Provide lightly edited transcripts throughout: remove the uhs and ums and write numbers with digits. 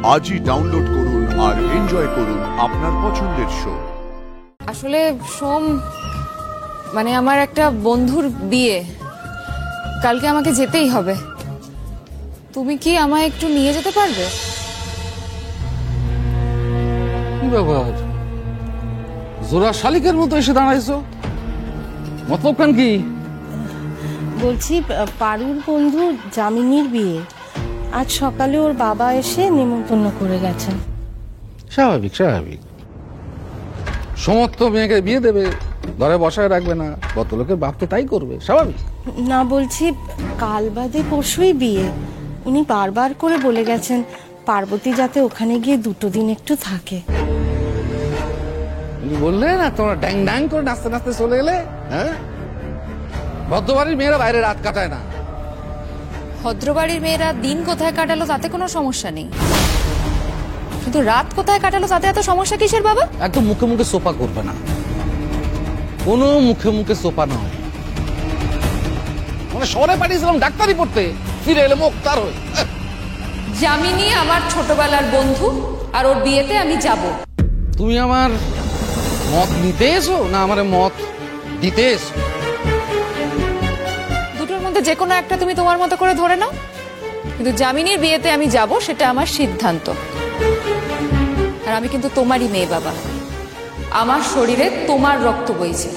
আজই ডাউনলোড করুন আর এনজয় করুন আপনার পছন্দের শো। আসলে সোম, আমার একটা বন্ধুর বিয়ে, কালকে আমাকে যেতেই হবে। তুমি কি আমায় একটু নিয়ে যেতে পারবে? কি ব্যাপার, জোড়া শালিকের মতো এসে দাঁড়াইছো? মতলব কি? বলছি, পারুর বন্ধু জামিনীর বিয়ে, আজ সকালে ওর বাবা এসে নিমন্ত্রণ করে গেছেন। স্বাভাবিক স্বাভাবিক, সমস্ত মেয়েকে বিয়ে দেবে, ঘরে বসায় রাখবে না, কত লোকের বাপ তো তাই করবে, স্বাভাবিক। না, বলছি কাল বাদে পরশুই বিয়ে। উনি বারবার করে বলে গেছেন পার্বতী যাতে ওখানে গিয়ে 2 দিন একটু থাকে। তুমি বললে না তোমরা ড্যাং ড্যাং করে নাচতে নাচতে চলে এলে? হ্যাঁ, ভদ্রবাড়ির মেয়েরা বাইরে রাত কাটায় না। ভদ্রবাড়ির মেয়েরা দিন কোথায় কাটালো তাতে কোনো সমস্যা নেই, কিন্তু রাত কোথায় কাটালো তাতে এত সমস্যা কিসের বাবা? একদম মুখে মুখে সোপা করবে না, কোনো মুখে মুখে সোপা নয়। শহরে পাঠিয়েছিলাম ডাক্তারি পড়তে, ফিরে এলে মুখ তার হয়ে। জামিনী আমার ছোটবেলার বন্ধু, আর ওর বিয়েতে আমি যাব। তুমি আমার মত নিতে এসো না আমার মত দিতে এসো? দুটোর মধ্যে যে কোনো একটা তুমি তোমার মতো করে ধরে নাও, কিন্তু জামিনীর বিয়েতে আমি যাব, সেটা আমার সিদ্ধান্ত। আর আমি কিন্তু তোমারই মেয়ে বাবা, আমার শরীরে তোমার রক্ত বইছে,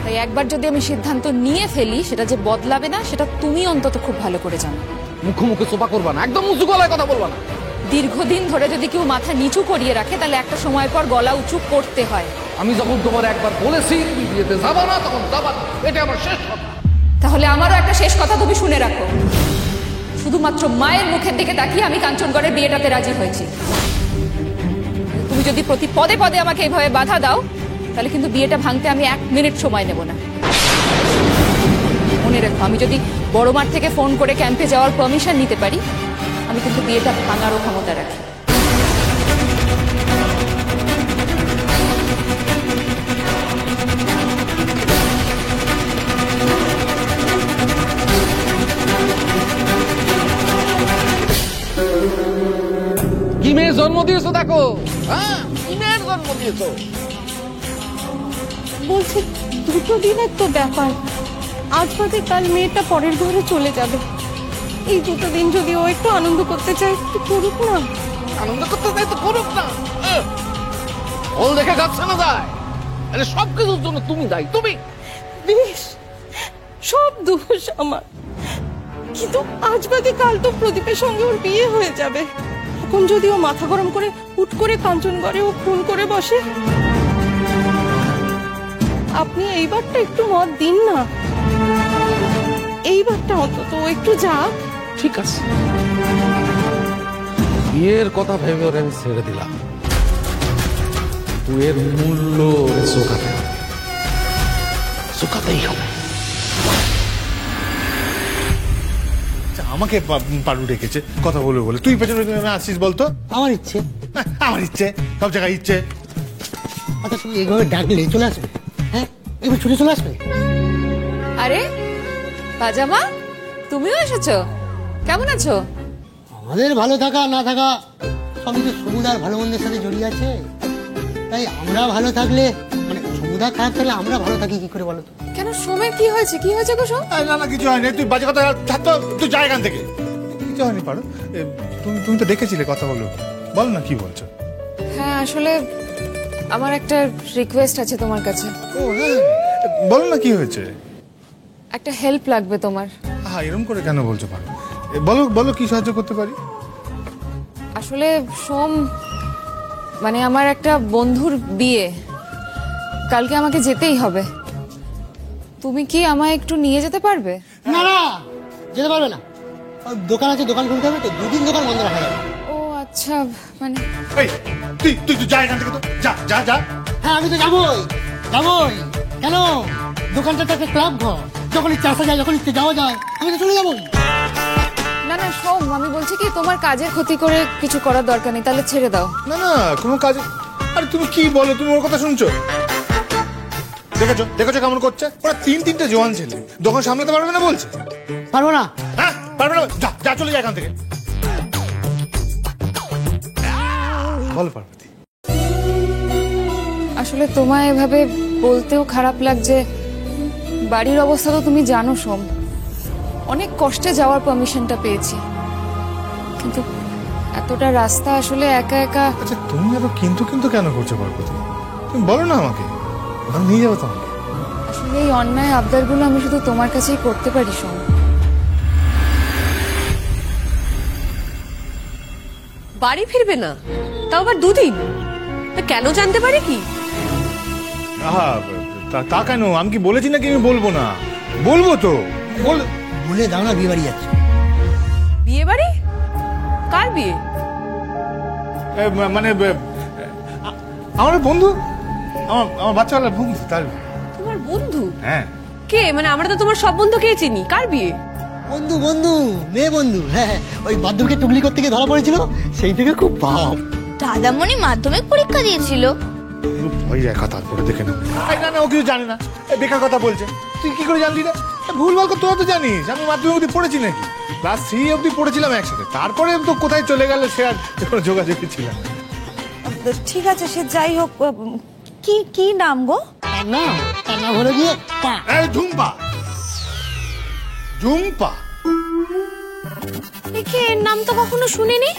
তাই একবার যদি আমি সিদ্ধান্ত নিয়ে ফেলি সেটা যে বদলাবে না সেটা তুমি অন্তত খুব ভালো করে জানো। মুখে মুখে সোপা করবা না, একদম উঁচু গলায় কথা বলবা না। দীর্ঘদিন ধরে যদি কেউ মাথা নিচু করিয়ে রাখে তাহলে একটা সময় পর গলা উঁচু করতে হয়। আমি যখন তোমার একবার বলেছি তুমি বিয়েতে যাবা না, তখন যাবা না, এটা আমার শেষ কথা। তাহলে আমারও একটা শেষ কথা তুমি শুনে রাখো, শুধুমাত্র মায়ের মুখের দিকে তাকিয়ে আমি কাঞ্চনগড়ের বিয়েটাতে রাজি হয়েছি। তুমি যদি প্রতি পদে পদে আমাকে এইভাবে বাধা দাও তাহলে কিন্তু বিয়েটা ভাঙতে আমি 1 মিনিট সময় নেব না। মনে রেখো, আমি যদি বড় মাঠ থেকে ফোন করে ক্যাম্পে যাওয়ার পারমিশন নিতে পারি, আমি কিন্তু বিয়েটা ভাঙারও ক্ষমতা রাখি। কি মেয়ে জন্ম দিয়েছো দেখো, হ্যাঁ কি মেয়ের জন্ম দিয়েছো? বলছি 2 দিনের তো ব্যাপার, আজ বাদে কাল মেয়েটা পরের ঘরে চলে যাবে। এই 2 দিন যদি ও একটু আনন্দ করতে চায় একটু করুক না। আনন্দ করতে চাই তো করুক না, ওল দেখে যাচ্ছে না যায়। আরে সব কিছুর জন্য তুমি দায়ী, তুমি। বেশ, সব দোষ আমার, কিন্তু আজ বাদে কাল তো প্রদীপের সঙ্গে ওর বিয়ে হয়ে যাবে। এখন যদি ও মাথা গরম করে হুট করে কাঞ্চনগড়ে ও খুন করে বসে, আপনি এইবারটা একটু মত দিন না। এইবারটা অন্তত ও একটু যাক। ঠিক আছে, বিয়ের কথা ভেবে ওরে আমি ছেড়ে দিলাম, তুই এর মূল্য চোখাতে হবে, চোখাতেই হবে। আমাকে পারু ডেকেছে কথা বলবে বলে, তুই পেছনে পেছনে আসছিস বলতো? আমার ইচ্ছে। আমার ইচ্ছে, সব জায়গায় ইচ্ছে। আচ্ছা, তুমি এইভাবে ডাকলে চলে আসবে? হ্যাঁ, এবার ছুটে চলে আসবে। আরে পাজামা, তুমিও এসেছো? কেমন আছো? আমাদের ভালো থাকা না থাকা সবই তো সমুদার ভালো মন্দের সাথে জড়িয়ে আছে। তাই আমরা ভালো থাকলে, সমুদা খারাপ থাকলে আমরা ভালো থাকি কি করে বলো তো? কেন, সোমের কি হয়েছে? কি হয়েছে গো সোম? না না, কিছু হয়নি, তুই বাজে কথা থাকতো, তুই যা এখান থেকে। কিছু হয়নি পারো, তুমি তো ডেকেছিলে কথা বলো, বল না কি বলছো? হ্যাঁ, আসলে আমার একটা রিকোয়েস্ট আছে তোমার কাছে। ও হ্যাঁ, বলো না কি হয়েছে? একটা হেল্প লাগবে তোমার। হ্যাঁ, এরকম করে কেন বলছো পারো? বলো বলো, কি সাহায্য করতে পারি? আসলে সোম, আমার একটা বন্ধুর বিয়ে, কালকে আমাকে যেতেই হবে। তুমি কি আমায় একটু নিয়ে যেতে পারবে? না না, যেতে পারবে না। দোকান আছে, দোকান খুলতে হবে তো, 2 দিন দোকান বন্ধ রাখা যাবে। ও আচ্ছা, এই তুই তুই তুই যা এখান থেকে, তো যা যা যা। হ্যাঁ, আমি তো যাবোই যাবোই। কেন? দোকানটা তো একটা ক্লাব ঘর, যখন ইচ্ছে আসা যায়, যখন ইচ্ছে যাওয়া যায়, আমি তো চলে যাবোই। না না সোম, আমি বলছি কি তোমার কাজের ক্ষতি করে কিছু করার দরকার নেই, তাহলে ছেড়ে দাও। না না, কোনো কাজ। আরে তুমি কি বলো, তুমি ওর কথা শুনছো? দেখেছো দেখেছো কেমন করছে? ওরা 3-3টে জোয়ান ছেলে, দোকান সামলাতে পারবে না বলছে। পারবো না। হ্যাঁ পারবে না, যা যা, চলে যা এখান থেকে। বল পার্বতী। আসলে তোমায় এভাবে বলতেও খারাপ লাগছে। বাড়ির অবস্থা তো তুমি জানো সোম, অনেক কষ্টে যাওয়ার পারমিশনটা পেয়েছি, কিন্তু এতটা রাস্তা আসলে একা একা। আচ্ছা তুমি এত কিন্তু কিন্তু কেন করছো পার্বতী? তুমি বলো না আমাকে, আমি নিয়ে যাবো তোমাকে। আসলে এই অন্যায় আবদারগুলো আমি শুধু তোমার কাছেই করতে পারি সোম। বাড়ি ফিরবে না, তাও আবার 2 দিন? তা কেন জানতে পারি কি? আহা তা কেন? আমি কি বলেছি নাকি আমি বলবো না? বলবো তো। বলে দাও না, বিয়ে বাড়ি যাচ্ছে। বিয়ে বাড়ি? কার বিয়ে? মানে আমার বন্ধু, আমার বাচ্চাওয়ালার বন্ধু, তার। তোমার বন্ধু? হ্যাঁ। কে? মানে আমরা তো তোমার সব বন্ধুকে চিনি, কার বিয়ে? বন্ধু বন্ধু, মেয়ে বন্ধু। হ্যাঁ, ওই বাথরুমকে টুকলি করতে গিয়ে ধরা পড়েছিল, সেই থেকে খুব ভাব। দাদামণি মাধ্যমিক পরীক্ষা দিয়েছিল। ওই একা তারপরে দেখে না। না না, ও কিছু জানে না, বেকার কথা বলছে। তুই কি করে জানলি না? ভুলভাল তোরা তো জানিস আমি মাধ্যমিক অব্দি পড়েছি নাকি? ক্লাস 3 অব্দি পড়েছিলাম একসাথে, তারপরে তো কোথায় চলে গেল সে আর কোনো যোগাযোগই ছিল না। ঠিক আছে, সে যাই হোক। কি কি নাম গো? তার নাম হলো গিয়ে পা। এই ঝুম্পা, ঝুম্পা। একে এর নাম তো কখনো শুনিনি।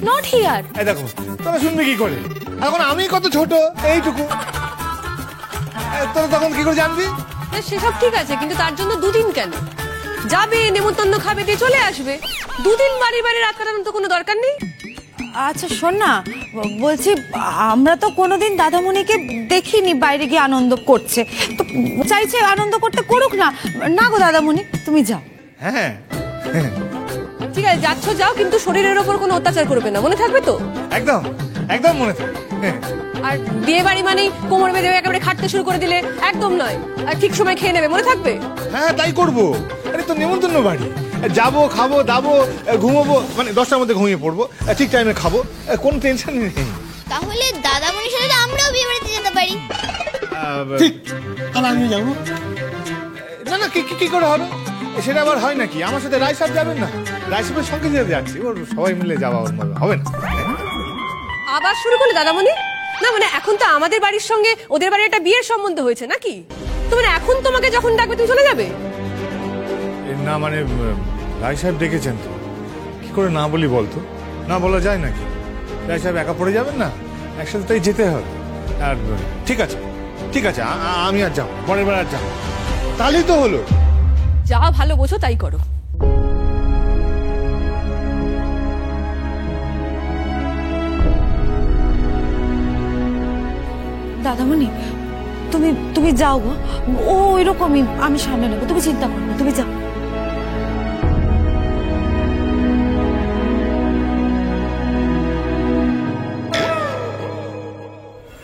Not here. এই দেখো, তোরা শুনবি কি করে? এখন আমি কত ছোট, এইটুকু। তোরা তখন কি করে জানবি? সেসব ঠিক আছে, কিন্তু তার জন্য 2 দিন কেন? যাবে, নেমন্তন্ন খাবে, দিয়ে চলে আসবে। 2 দিন বাড়ি বাড়ি রাত কাটানোর তো কোনো দরকার নেই। আচ্ছা শোন না, বলছি আমরা তো কোনোদিন দাদামণিকে দেখিনি বাইরে গিয়ে আনন্দ করছে, তো চাইছে আনন্দ করতে, করুক না। না গো দাদামণি, তুমি যাও। হ্যাঁ ঠিক আছে, যাচ্ছ যাও, কিন্তু শরীরের ওপর কোনো অত্যাচার করবে না, মনে থাকবে তো? একদম একদম মনে থাকে। আর বিয়ে বাড়ি মানেই কোমর বেঁধে একেবারে খাটতে শুরু করে দিলে একদম নয়। আর ঠিক সময় খেয়ে নেবে, মনে থাকবে? হ্যাঁ তাই করবো। আরে তো নেমন্তন্ন বাড়ি, যাবো, খাবো, দাবো, ঘুমোবো, মানে 10টার মধ্যে ঘুমিয়ে পড়বো, ঠিক টাইমে খাবো, কোনো টেনশন নেই। তাহলে দাদামণির সাথে তো আমরাও বিয়ে বাড়িতে যেতে পারি। ঠিক, তাহলে আমি যাবো। না না, কি করে হবে? সেটা আবার হয় নাকি? আমার সাথে রায় সাহেব যাবেন না? রায় সাহেবের সঙ্গে যেতে যাচ্ছি, ওর সবাই মিলে যাওয়া হবে না। আবার শুরু করলে দাদামণি? না মানে এখন তো আমাদের বাড়ির সঙ্গে ওদের বাড়ির একটা বিয়ের সম্বন্ধ হয়েছে নাকি? তো মানে এখন তোমাকে যখন ডাকবে তুমি চলে যাবে? না মানে রায় সাহেব ডেকেছেন তো, কি করে না বলি বলতো? না বলা যায় নাকি? রায় সাহেব একা পড়ে যাবেন না, একসাথে তাই যেতে হবে। আর ঠিক আছে ঠিক আছে, আমি আর যাবো, পরের বার আর যাবো, তাহলেই তো হলো। যা ভালো বোঝো তাই করো। দাদামণি তুমি তুমি যাও গো, ও ওইরকমই, আমি সামনে নেবো, তুমি চিন্তা করো না, তুমি যাও।